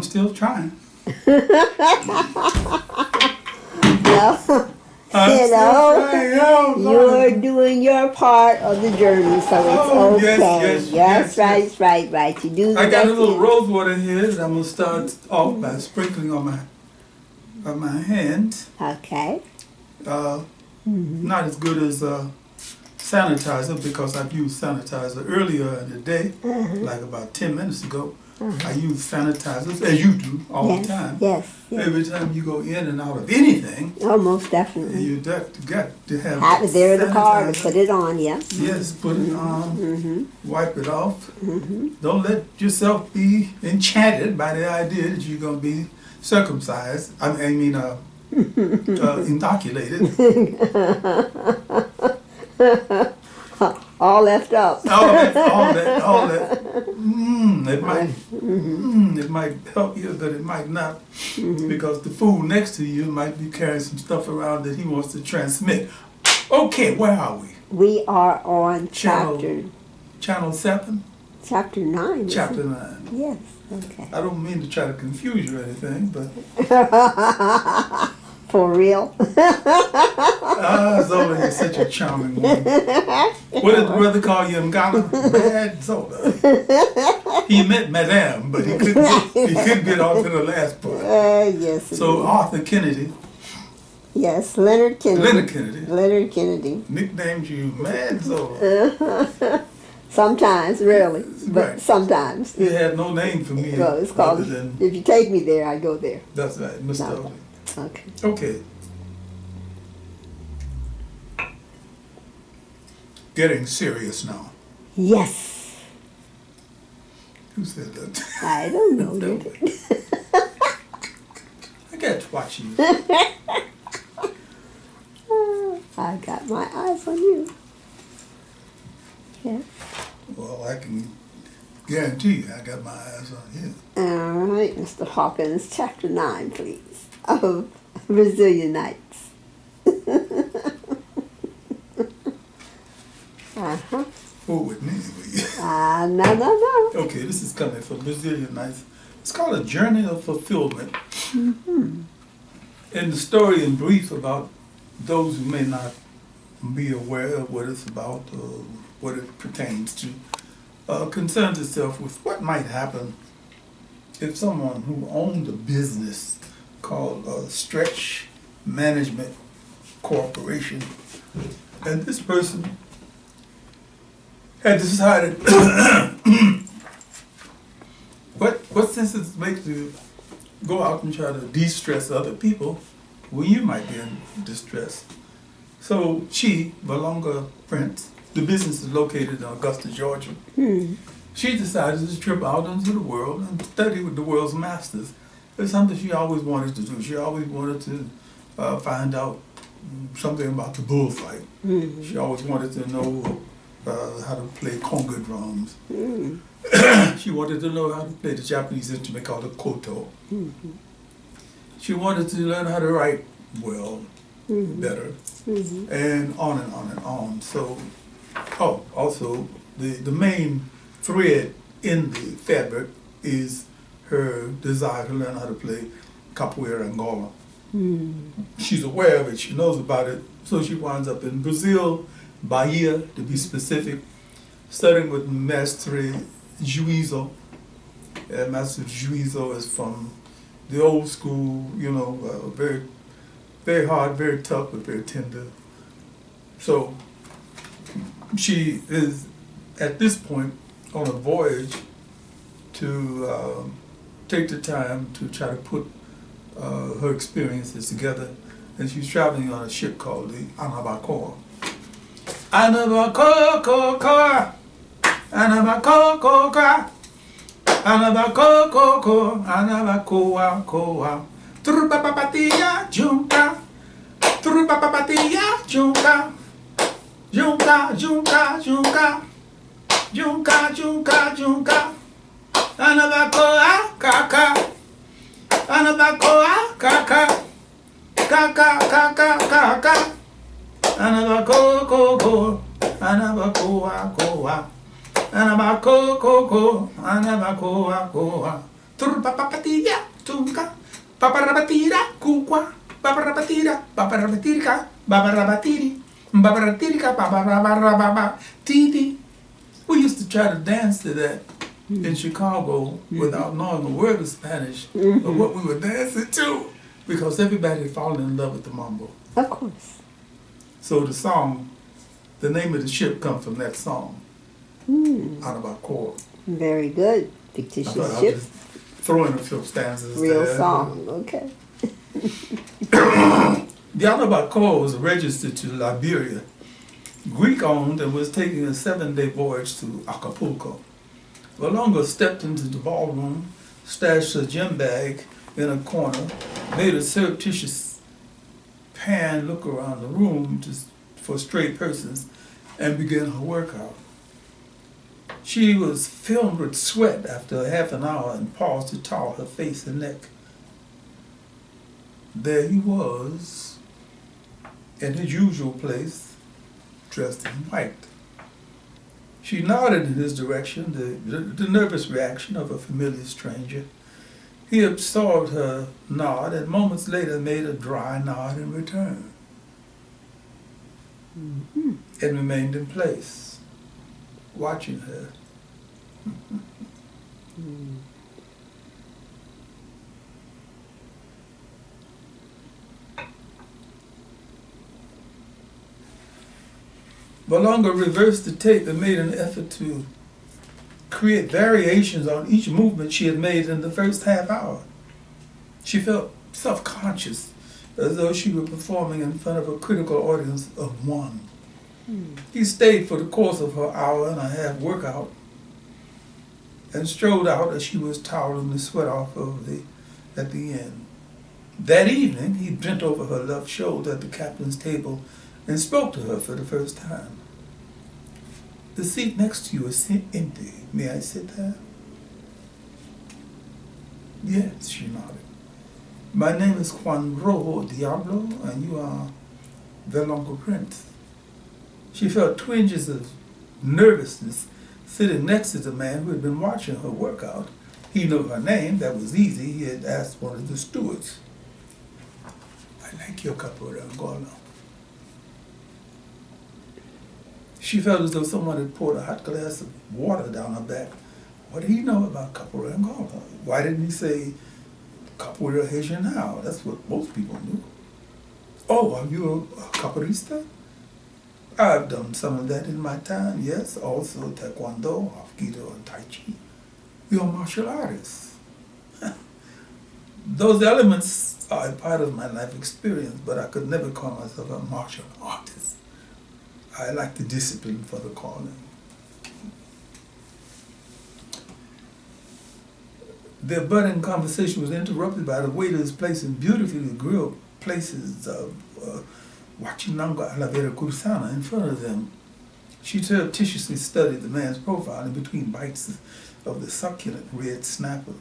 I'm still trying. You're doing your part of the journey, so it's okay. Yes, right. You do. I got a little rose water here that I'm gonna start off by sprinkling on my hands. Okay. Not as good as sanitizer, because I've used sanitizer earlier in the day, like about 10 minutes ago. I use sanitizers, as you do, all the time. Yes. Every time you go in and out of anything. Oh, most definitely. You got to have it there in the car to put it on, yeah. Yes, put it on, wipe it off. Don't let yourself be enchanted by the idea that you're going to be circumcised. Inoculated. All left up. all that. It might help you, but it might not, because the fool next to you might be carrying some stuff around that he wants to transmit. Okay, where are we? We are on Channel 7? Chapter 9. Chapter 9. Yes, okay. I don't mean to try to confuse you or anything, but... For real? Zola is such a charming woman. What did the brother call you in Ghana? Bad Zola. He meant Madame, but he couldn't get off in the last part. Yes. So Arthur Kennedy. Yes, Leonard Kennedy. Leonard Kennedy. Nicknamed you Mad Zola. Sometimes, rarely, but right. Sometimes. He had no name for me. Well, it's called, if you take me there, I go there. That's right, Mr. Odie. Okay. Okay. Getting serious now. Yes. Who said that? I don't know. I got to watch you. I got my eyes on you. Yeah. Well, I can guarantee you I got my eyes on you. All right, Mr. Hawkins, chapter 9, please. Of Brazilian Nights. Fool with me, will No. Okay, this is coming from Brazilian Nights. It's called A Journey of Fulfillment. And the story in brief, about those who may not be aware of what it's about or what it pertains to, concerns itself with what might happen if someone who owned a business called Stretch Management Corporation, and this person had decided what sense does it make to go out and try to de-stress other people when you might be in distress. So she, Valonga Prince, the business is located in Augusta, Georgia. She decided to trip out into the world and study with the world's masters. It's something she always wanted to do. She always wanted to find out something about the bullfight. She always wanted to know how to play conga drums. She wanted to know how to play the Japanese instrument called the koto. She wanted to learn how to write well, better, and on and on and on. So, also the main thread in the fabric is her desire to learn how to play Capoeira Angola. She's aware of it, she knows about it, so she winds up in Brazil, Bahia to be specific, studying with Mestre Juizo. Master Juizo is from the old school, very, very hard, very tough, but very tender. So she is at this point on a voyage to take the time to try to put her experiences together, and she's traveling on a ship called the Anabacoa. Anabacoa, Anabacoa, Anabacoa, Anabacoa, Trupapatia, Junca, Trupapatia, Junca, Junca, Junca, Junca, Junca, Junca, Junca, Anabacoa, Kaka, Anabacoa, Kaka, Kaka, Kaka, Kaka, Anabacoa, Anabacoa, Anabacoa, Anabacoa, Turpapapatira, tunka, paparabatira, kukwa, paparabatira, paparabatirika, babarabatiri, babaratirika, babarababa, titi. We used to try to dance to that in Chicago without knowing a word of Spanish or what we were dancing to, because everybody had fallen in love with the mambo. Of course. So the song, the name of the ship comes from that song, Anabacoa. Very good. I Fictitious thought I ship. was just throwing a few stanzas Real there. song. Okay. The Anabacoa was registered to Liberia, Greek-owned, and was taking a 7-day voyage to Acapulco. Valonga stepped into the ballroom, stashed a gem bag in a corner, made a surreptitious pan look around the room for stray persons, and began her workout. She was filmed with sweat after half an hour and paused to towel her face and neck. There he was, in his usual place, dressed in white. She nodded in his direction, the nervous reaction of a familiar stranger. He absorbed her nod and moments later made a dry nod in return. And remained in place, watching her. Valonga reversed the tape and made an effort to create variations on each movement she had made in the first half hour. She felt self-conscious, as though she were performing in front of a critical audience of one. He stayed for the course of her hour and a half workout and strode out as she was toweling the sweat off at the end. That evening, he bent over her left shoulder at the captain's table and spoke to her for the first time. The seat next to you is empty. May I sit there? Yes, she nodded. My name is Juan Rojo Diablo, and you are Valonga Prince. She felt twinges of nervousness sitting next to the man who had been watching her workout. He knew her name, that was easy. He had asked one of the stewards. I like your Capoeira Angola. She felt as though someone had poured a hot glass of water down her back. What did he know about Capoeira Angola? Why didn't he say Capoeira Regional? That's what most people knew. Oh, are you a capoeirista? I've done some of that in my time, yes. Also Taekwondo, Aikido, and Tai Chi. You're a martial artist. Those elements are a part of my life experience, but I could never call myself a martial artist. I like the discipline for the calling. Their budding conversation was interrupted by the waiters placing beautifully grilled places of Wachinanga Alavera Kursana in front of them. She surreptitiously studied the man's profile in between bites of the succulent red snapper,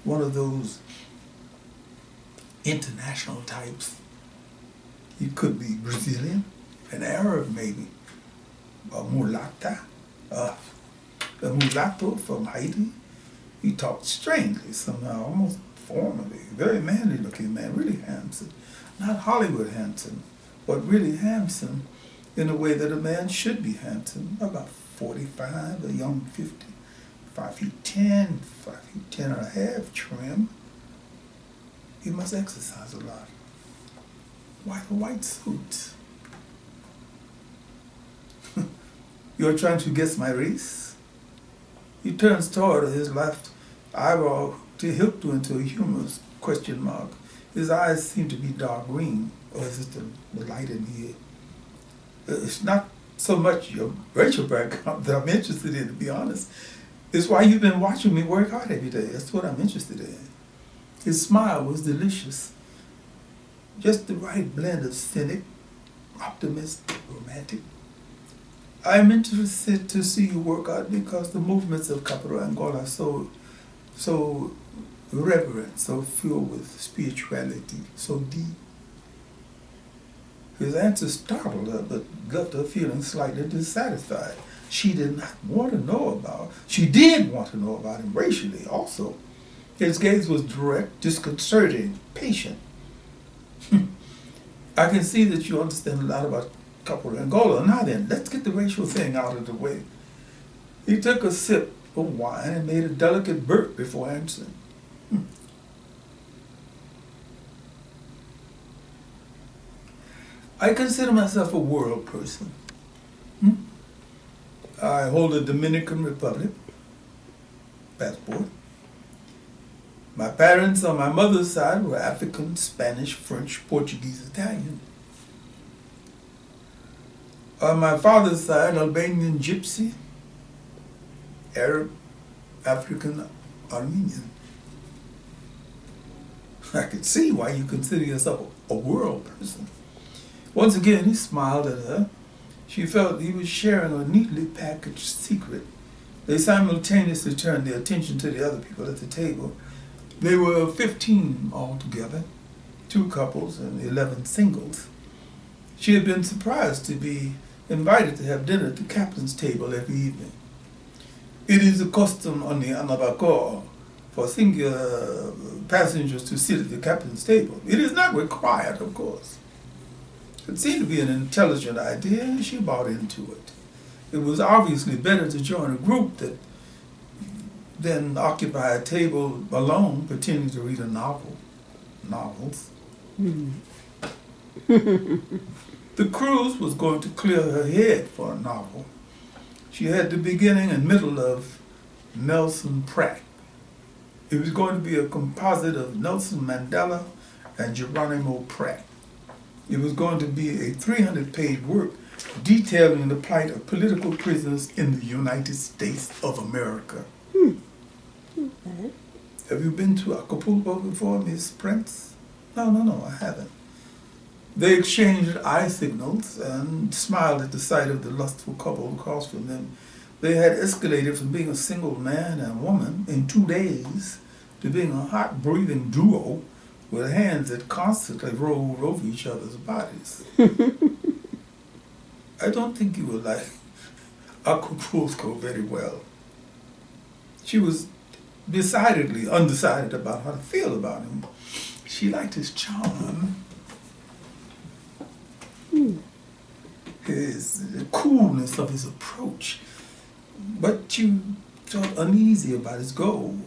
one of those international types. He could be Brazilian, an Arab maybe, a mulata, a mulatto from Haiti. He talked strangely somehow, almost formally. Very manly looking man, really handsome. Not Hollywood handsome, but really handsome in a way that a man should be handsome. About 45, a young 50, 5 feet 10, 5 feet 10 and a half, trim. He must exercise a lot. Why the white suit? You're trying to guess my race? He turns toward her, his left eyebrow hooked into a humorous question mark. His eyes seem to be dark green, or is it the light in here? It's not so much your racial background that I'm interested in, to be honest. It's why you've been watching me work hard every day. That's what I'm interested in. His smile was delicious. Just the right blend of cynic, optimistic, romantic. I'm interested to see you work out because the movements of Capoeira Angola are so reverent, so filled with spirituality, so deep. His answer startled her, but left her feeling slightly dissatisfied. She did want to know about him racially also. His gaze was direct, disconcerting, patient. I can see that you understand a lot about Capoeira Angola. Now then, let's get the racial thing out of the way. He took a sip of wine and made a delicate burp before answering. I consider myself a world person. I hold a Dominican Republic passport. My parents on my mother's side were African, Spanish, French, Portuguese, Italian. On my father's side, Albanian, Gypsy, Arab, African, Armenian. I could see why you consider yourself a world person. Once again, he smiled at her. She felt he was sharing a neatly packaged secret. They simultaneously turned their attention to the other people at the table. There were 15 altogether, 2 couples and 11 singles. She had been surprised to be invited to have dinner at the captain's table every evening. It is a custom on the Anabacoa for singular passengers to sit at the captain's table. It is not required, of course. It seemed to be an intelligent idea, and she bought into it. It was obviously better to join a group than occupy a table alone, pretending to read a novel. Novels. The cruise was going to clear her head for a novel. She had the beginning and middle of Nelson Pratt. It was going to be a composite of Nelson Mandela and Geronimo Pratt. It was going to be a 300-page work detailing the plight of political prisoners in the United States of America. Have you been to Acapulco before, Miss Prince? No, I haven't. They exchanged eye signals and smiled at the sight of the lustful couple across from them. They had escalated from being a single man and woman in 2 days to being a hot, breathing duo with hands that constantly rolled over each other's bodies. I don't think you would like Acapulco very well. She was decidedly undecided about how to feel about him. She liked his charm, the coolness of his approach, but you felt uneasy about his goal.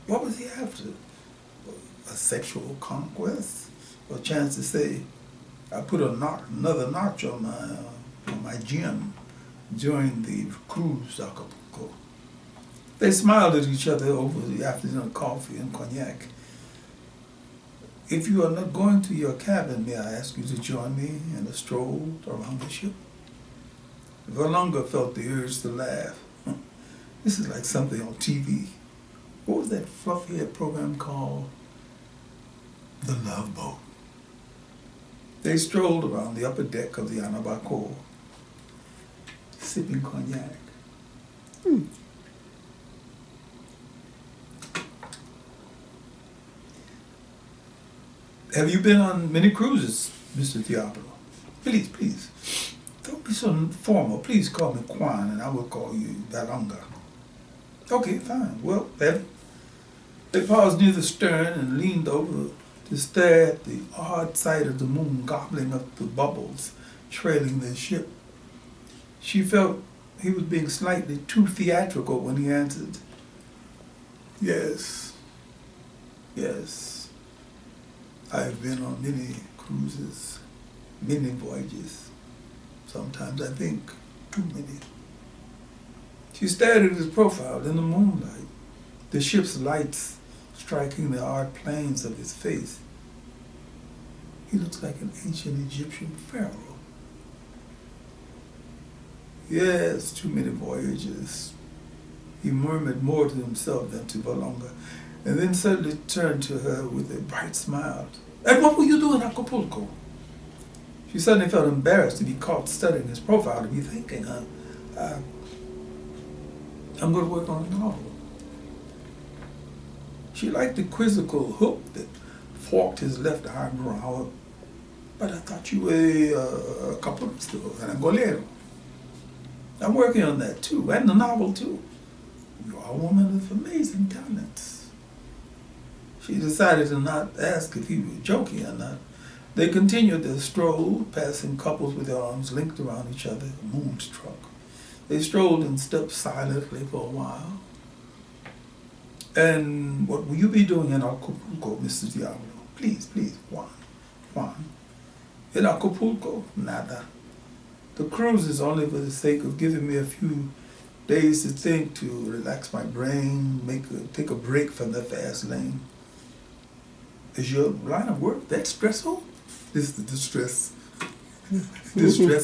What was he after? A sexual conquest? Or a chance to say, I put another notch on my gym during the cruise to Acapulco. They smiled at each other over the afternoon coffee and cognac. If you are not going to your cabin, may I ask you to join me in a stroll around the ship? Valonga felt the urge to laugh. This is like something on TV. What was that fluffy-head program called? The Love Boat. They strolled around the upper deck of the Anabacoa, sipping cognac. Have you been on many cruises, Mr. Diablo? Please. Don't be so formal. Please call me Juan, and I will call you Valonga. Okay, fine. Well, they paused near the stern and leaned over to stare at the odd sight of the moon gobbling up the bubbles trailing their ship. She felt he was being slightly too theatrical when he answered, Yes. I've been on many cruises, many voyages. Sometimes I think too many. She stared at his profile in the moonlight, the ship's lights striking the odd planes of his face. He looks like an ancient Egyptian pharaoh. Yes, too many voyages. He murmured more to himself than to Valonga, and then suddenly turned to her with a bright smile. And what will you do in Acapulco? She suddenly felt embarrassed to be caught studying his profile, to be thinking, I'm going to work on a novel. She liked the quizzical hook that forked his left eyebrow. But I thought you were a capoeirista, an Angolero. I'm working on that too, and the novel too. You are a woman with amazing talents. She decided to not ask if he was joking or not. They continued their stroll, passing couples with their arms linked around each other, moonstruck. They strolled and stepped silently for a while. And what will you be doing in Acapulco, Mrs. Diablo? Please, please, Juan. In Acapulco? Nada. The cruise is only for the sake of giving me a few days to think, to relax my brain, take a break from the fast lane. Is your line of work that stressful? This is the distress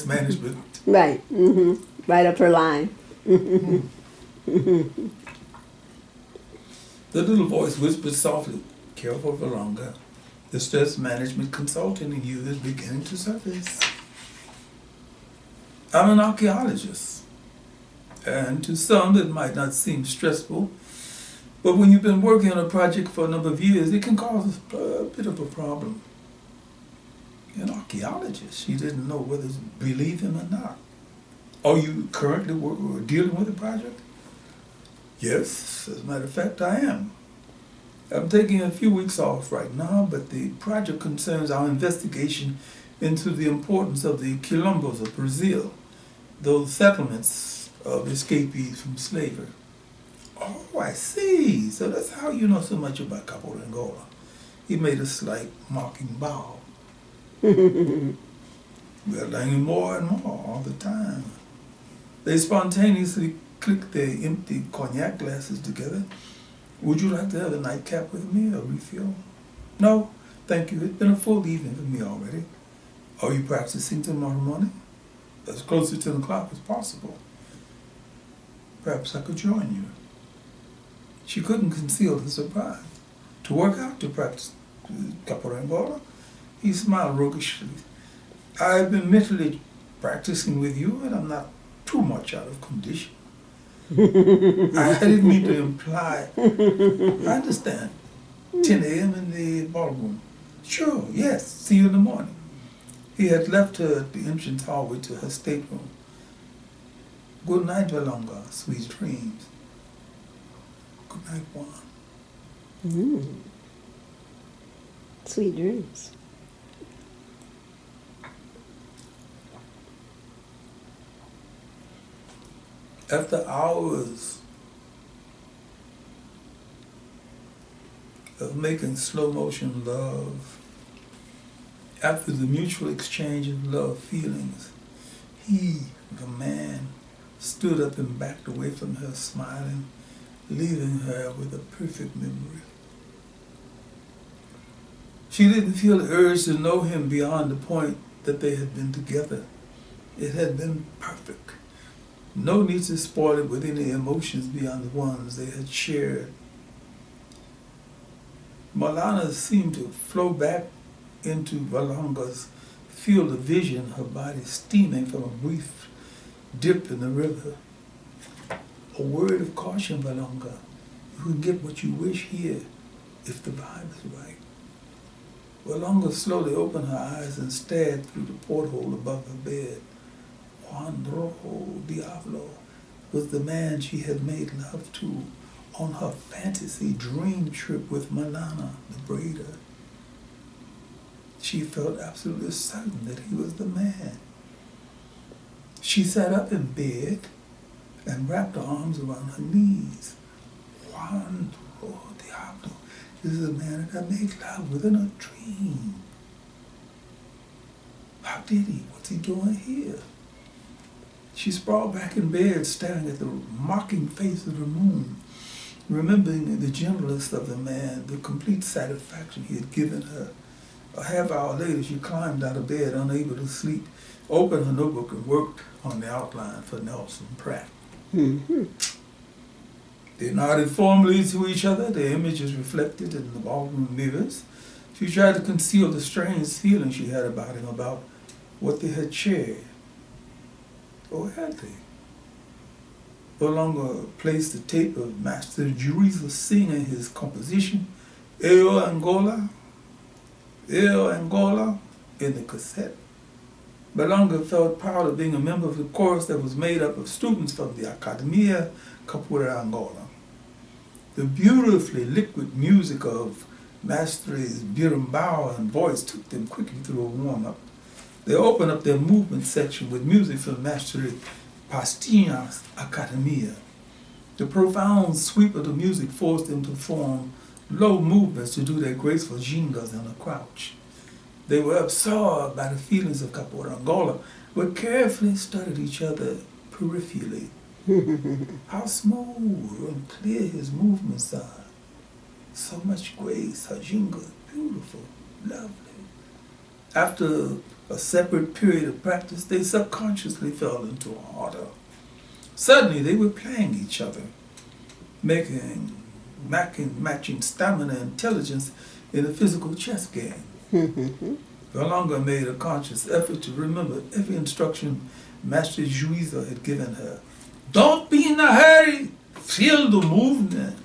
management. Right. Right up her line. The little voice whispered softly, "Careful, Valonga. The stress management consultant in you is beginning to surface." I'm an archaeologist, and to some it might not seem stressful, but when you've been working on a project for a number of years, it can cause a bit of a problem. An archaeologist, she didn't know whether to believe him or not. Are you currently dealing with a project? Yes, as a matter of fact, I am. I'm taking a few weeks off right now, but the project concerns our investigation into the importance of the quilombos of Brazil, those settlements of escapees from slavery. Oh, I see. So that's how you know so much about Capoeira Angola. He made a slight mocking bow. We're learning more and more all the time. They spontaneously clicked their empty cognac glasses together. Would you like to have a nightcap with me, or refill? No, thank you. It's been a full evening for me already. Are you practicing tomorrow morning? As close to 10 o'clock as possible. Perhaps I could join you. She couldn't conceal the surprise. To work out, to practice Capoeira Angola? He smiled roguishly. I've been mentally practicing with you, and I'm not too much out of condition. I didn't mean to imply. I understand. 10 a.m. in the ballroom. Sure, yes. See you in the morning. He had left her at the entrance hallway to her stateroom. Good night, Valonga. Sweet dreams. Good night, Juan. Sweet dreams. After hours of making slow motion love, after the mutual exchange of love feelings, he, the man, stood up and backed away from her, smiling, leaving her with a perfect memory. She didn't feel the urge to know him beyond the point that they had been together. It had been perfect. No need to spoil it with any emotions beyond the ones they had shared. Malana seemed to flow back into Valonga's field of vision, her body steaming from a brief dip in the river. A word of caution, Valonga. You can get what you wish here, if the vibe is right. Valonga slowly opened her eyes and stared through the porthole above her bed. Juan Rojo Diablo was the man she had made love to on her fantasy dream trip with Malana, the braider. She felt absolutely certain that he was the man. She sat up in bed and wrapped her arms around her knees. Juan Rojo Diablo is the man that I made love with in a dream. How did he? What's he doing here? She sprawled back in bed, staring at the mocking face of the moon, remembering the gentleness of the man, the complete satisfaction he had given her. A half hour later, she climbed out of bed, unable to sleep, opened her notebook and worked on the outline for Nelson Pratt. They nodded formally to each other, their images reflected in the ballroom mirrors. She tried to conceal the strange feeling she had about him, about what they had shared. Or had they? Valonga placed the tape of Master Geronimo singing his composition, Angola, Angola, in the cassette. Valonga felt proud of being a member of the chorus that was made up of students from the Capoeira Angola. The beautifully liquid music of Mastery's berimbau and voice took them quickly through a warm-up. They opened up their movement section with music from Mastery Pastinha's Academia. The profound sweep of the music forced them to form low movements to do their graceful gingas in a crouch. They were absorbed by the feelings of Capoeira Angola, but carefully studied each other peripherally. How smooth and clear his movements are. So much grace, her ginga, beautiful, lovely. After a separate period of practice, they subconsciously fell into order. Suddenly, they were playing each other, matching stamina and intelligence in a physical chess game. Valonga made a conscious effort to remember every instruction Master Juiza had given her. Don't be in a hurry. Feel the movement.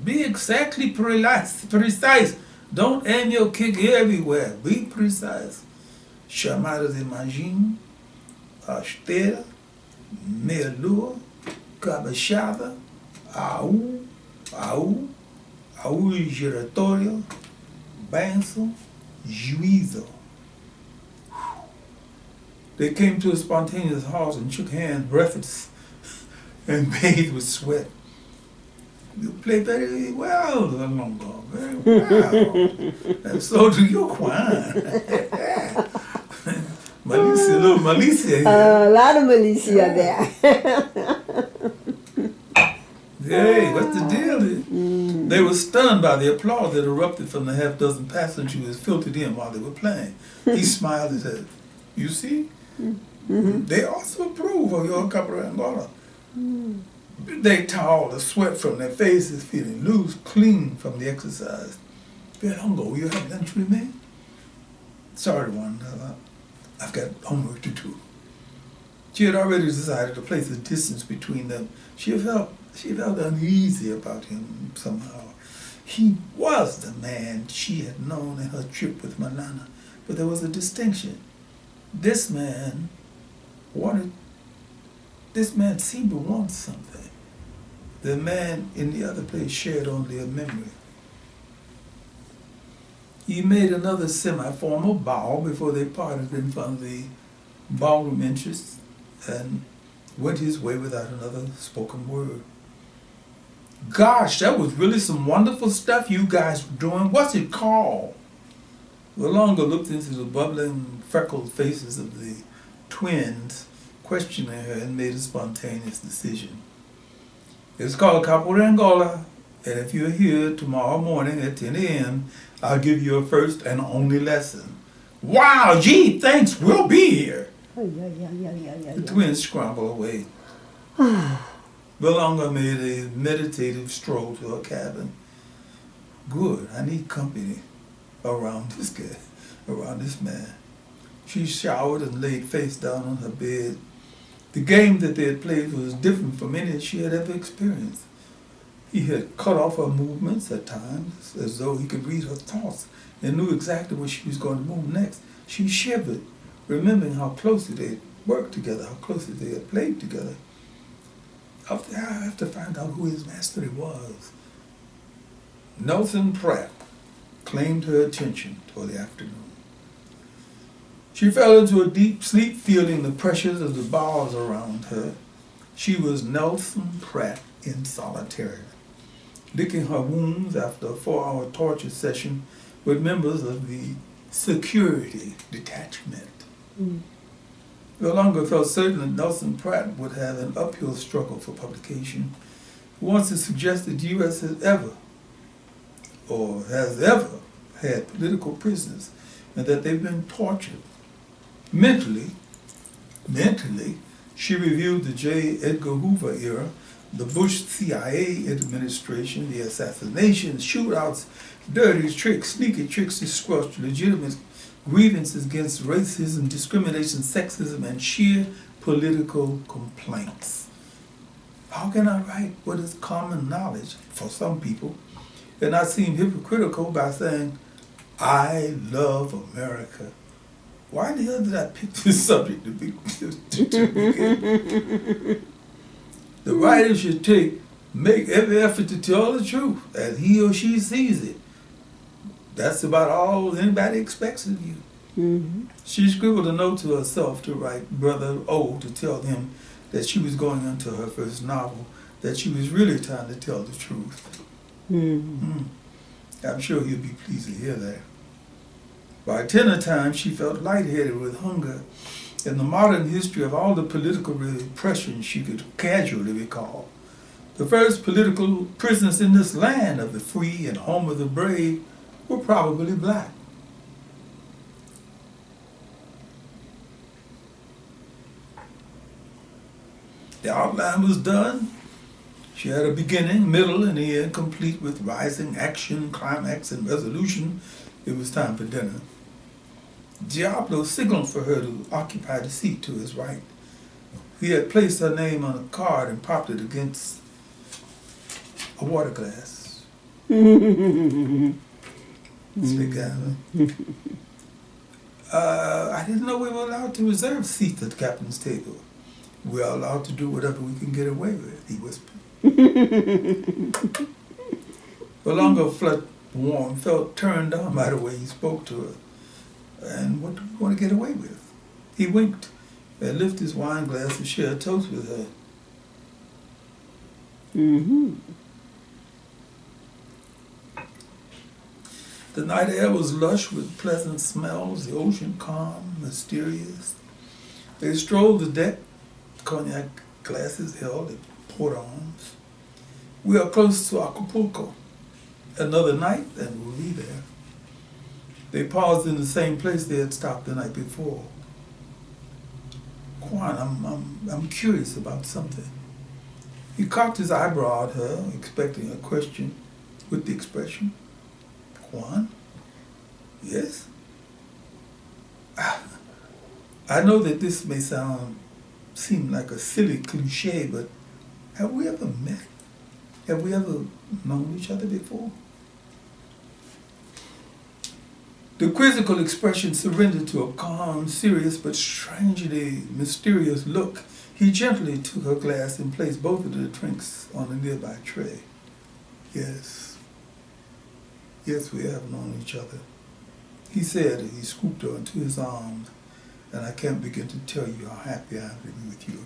Be exactly precise. Don't aim your kick everywhere. Be precise. Chamadas de imagem, asteira, meia-lua, cabeçada, au, giratório, benção, juízo. They came to a spontaneous halt and shook hands, breathless, and bathed with sweat. You play very well, Valonga, very well. And so do you, Juan. Malicia, little Malicia here. A lot of Malicia there. Hey, what's the deal? They were stunned by the applause that erupted from the half-dozen passengers who had filtered in while they were playing. He smiled and said, you see? They also approve of your Capoeira Angola. They towel the sweat from their faces, feeling loose, clean from the exercise. Valonga, will you have lunch with me? Sorry, Juan, I've got homework to do. She had already decided to place a distance between them. She felt uneasy about him somehow. He was the man she had known in her trip with Mandela, but there was a distinction. This man seemed to want something. The man in the other place shared only a memory. He made another semi-formal bow before they parted in front of the ballroom entrance and went his way without another spoken word. Gosh, that was really some wonderful stuff you guys were doing. What's it called? Valonga looked into the bubbling, freckled faces of the twins, questioning her, and made a spontaneous decision. It's called Capoeira Angola, and if you're here tomorrow morning at 10 a.m., I'll give you a first and only lesson. Wow, gee, thanks, we'll be here. The twins scrambled away. Valonga made a meditative stroll to her cabin. Good, I need company around this guy, around this man. She showered and laid face down on her bed. The game that they had played was different from any she had ever experienced. He had cut off her movements at times, as though he could read her thoughts and knew exactly where she was going to move next. She shivered, remembering how closely they had worked together, how closely they had played together. I have to find out who his master was. Nelson Pratt claimed her attention toward the afternoon. She fell into a deep sleep, feeling the pressures of the bars around her. She was Nelson Pratt in solitary, licking her wounds after a 4-hour torture session with members of the security detachment. Valonga felt certain that Nelson Pratt would have an uphill struggle for publication. Once it suggested the U.S. has ever had political prisoners and that they've been tortured. Mentally, she reviewed the J. Edgar Hoover era, the Bush CIA administration, the assassinations, shootouts, dirty tricks, sneaky tricks to squelch legitimate grievances against racism, discrimination, sexism, and sheer political complaints. How can I write what is common knowledge for some people and not seem hypocritical by saying, I love America? Why the hell did I pick this subject to begin? The writer should make every effort to tell the truth as he or she sees it. That's about all anybody expects of you. Mm-hmm. She scribbled a note to herself to write Brother O to tell him that she was going into her first novel, that she was really trying to tell the truth. Mm-hmm. I'm sure he'll be pleased to hear that. By dinner time, she felt lightheaded with hunger. In the modern history of all the political repression she could casually recall, the first political prisoners in this land of the free and home of the brave were probably black. The outline was done. She had a beginning, middle, and end, complete with rising action, climax, and resolution. It was time for dinner. Diablo signaled for her to occupy the seat to his right. He had placed her name on a card and propped it against a water glass. Slick guy, huh? I didn't know we were allowed to reserve seats at the captain's table. We're allowed to do whatever we can get away with, he whispered. Valonga felt warm, felt turned on by the way he spoke to her. And what do we want to get away with? He winked and lifted his wine glass and shared a toast with her. Mm-hmm. The night air was lush with pleasant smells, the ocean calm, mysterious. They strolled the deck, cognac glasses held at port arms. We are close to Acapulco. Another night and we'll be there. They paused in the same place they had stopped the night before. Juan, I'm curious about something. He cocked his eyebrow at her, expecting a question with the expression. Juan? Yes? I know that this may seem like a silly cliche, but have we ever met? Have we ever known each other before? The quizzical expression surrendered to a calm, serious, but strangely mysterious look. He gently took her glass and placed both of the drinks on a nearby tray. Yes. Yes, we have known each other. He said as he scooped her into his arms, and I can't begin to tell you how happy I am to be with you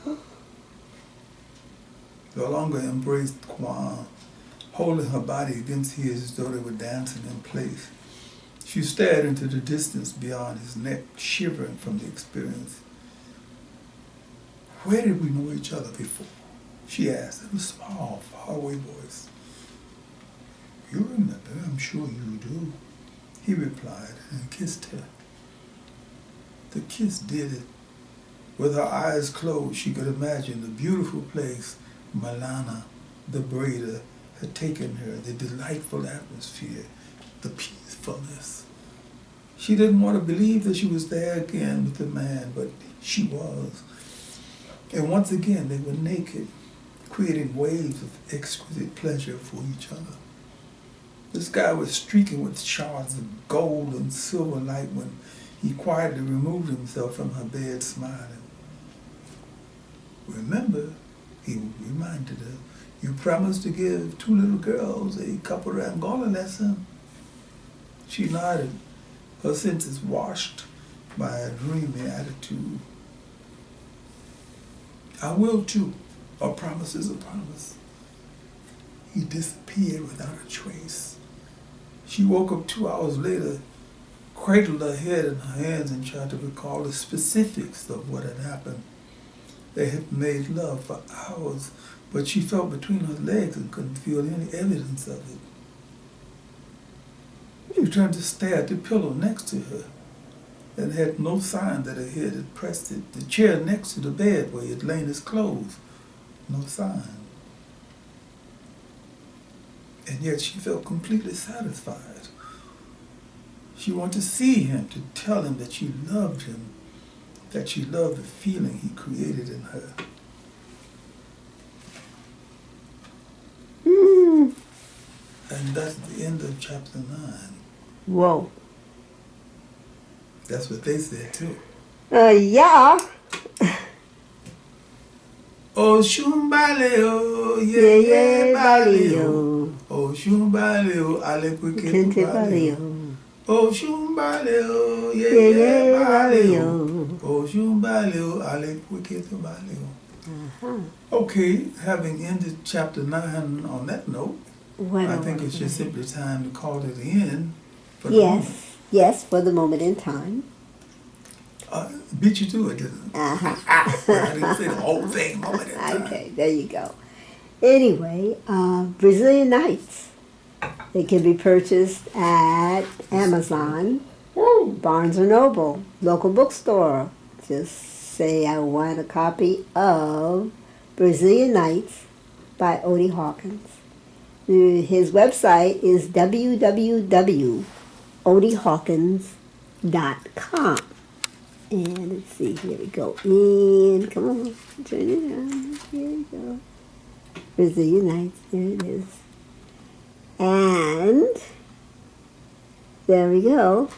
again. Valonga embraced Juan, holding her body against his as though they were dancing in place. She stared into the distance beyond his neck, shivering from the experience. Where did we know each other before? She asked in a small, faraway voice. You remember, I'm sure you do, he replied and kissed her. The kiss did it. With her eyes closed, she could imagine the beautiful place Mandela, the braider, had taken her, the delightful atmosphere, the peacefulness. She didn't want to believe that she was there again with the man, but she was. And once again, they were naked, creating waves of exquisite pleasure for each other. The sky was streaking with shards of gold and silver light when he quietly removed himself from her bed, smiling. Remember, he reminded her, you promised to give 2 little girls a Capoeira Angola lesson. She nodded, her senses washed by a dreamy attitude. I will too. A promise is a promise. He disappeared without a trace. She woke up 2 hours later, cradled her head in her hands and tried to recall the specifics of what had happened. They had made love for hours, but she felt between her legs and couldn't feel any evidence of it. She turned to stare at the pillow next to her and had no sign that her head had pressed it. The chair next to the bed where he had lain his clothes, no sign. And yet she felt completely satisfied. She wanted to see him, to tell him that she loved him, that she loved the feeling he created in her. Mm. And that's the end of chapter 9. Whoa. That's what they said too. Yeah. Oh, shumbaleo, yeah, yeah, baleo. Oh, shumbaleo, ale Kente baleo. baleo. Oh, shumbaleo, yeah, Yeah, yeah, yeah, baleo. baleo. Oh, shumbaleo, ale baleo. Uh-huh. Okay, having ended chapter 9 on that note, What I a think it's wonderful just day. simply time to call it in for the moment. Yes, yes, for the moment in time. Beat you to it, didn't Uh-huh. well, I didn't say the whole thing, moment in time. Okay, there you go. Anyway, Brazilian Nights. They can be purchased at Amazon, Woo! Barnes & Noble, local bookstore. Just say I want a copy of Brazilian Nights by Odie Hawkins. His website is www.odiehawkins.com. And let's see, here we go. And come on, turn it on. Here we go. Brazilian Nights, there it is. And there we go.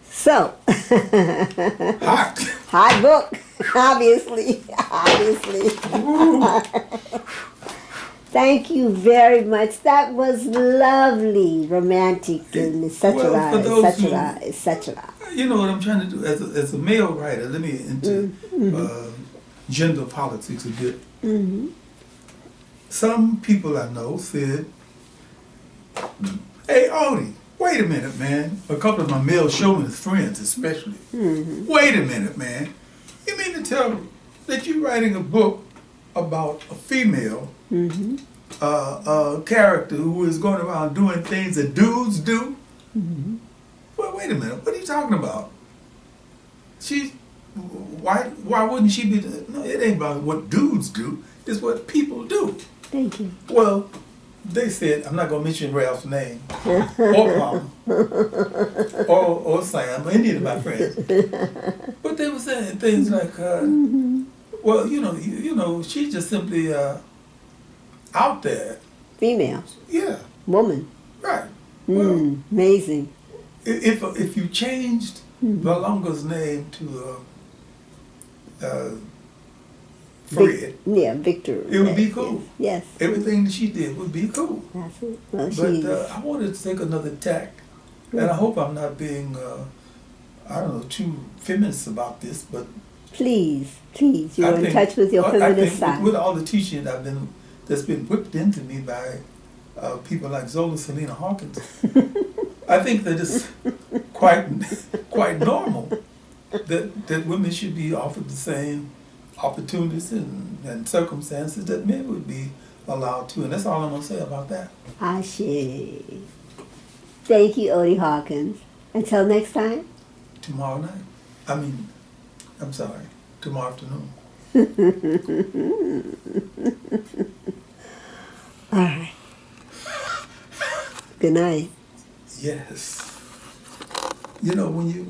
So, Hot! hot book, obviously. Thank you very much. That was lovely, romantic, and etc., etc. You know what I'm trying to do as a male writer. Let me into gender politics a bit. Mm-hmm. Some people I know said, "Hey, Odie, wait a minute, man." A couple of my male chauvinist friends, especially. Mm-hmm. Wait a minute, man. You mean to tell me that you're writing a book about a female Mm-hmm. character who is going around doing things that dudes do? Mm-hmm. Well, wait a minute. What are you talking about? Why wouldn't she be? No, it ain't about what dudes do. It's what people do. Thank you. Well, they said, I'm not going to mention Ralph's name, or Palmer, or Sam, or any of my friends. But they were saying things like, well, you know, she's just simply out there. Female. Yeah, Woman. right. Well, Amazing. if you changed Valonga's name to Fred, Victor. it would be cool. Yes. Everything that she did would be cool. That's it. Well, But I wanted to take another tack, and I hope I'm not being, I don't know, too feminist about this, but please, you're in touch with your feminist side. With all the teaching that's been whipped into me by people like Salena-Hawkins, I think that it's quite normal that women should be offered the same opportunities and circumstances that men would be allowed to, and that's all I'm going to say about that. Ashe. Thank you, Odie Hawkins. Until next time. Tomorrow night. I'm sorry, tomorrow afternoon. All right. Good night. Yes. You know, when you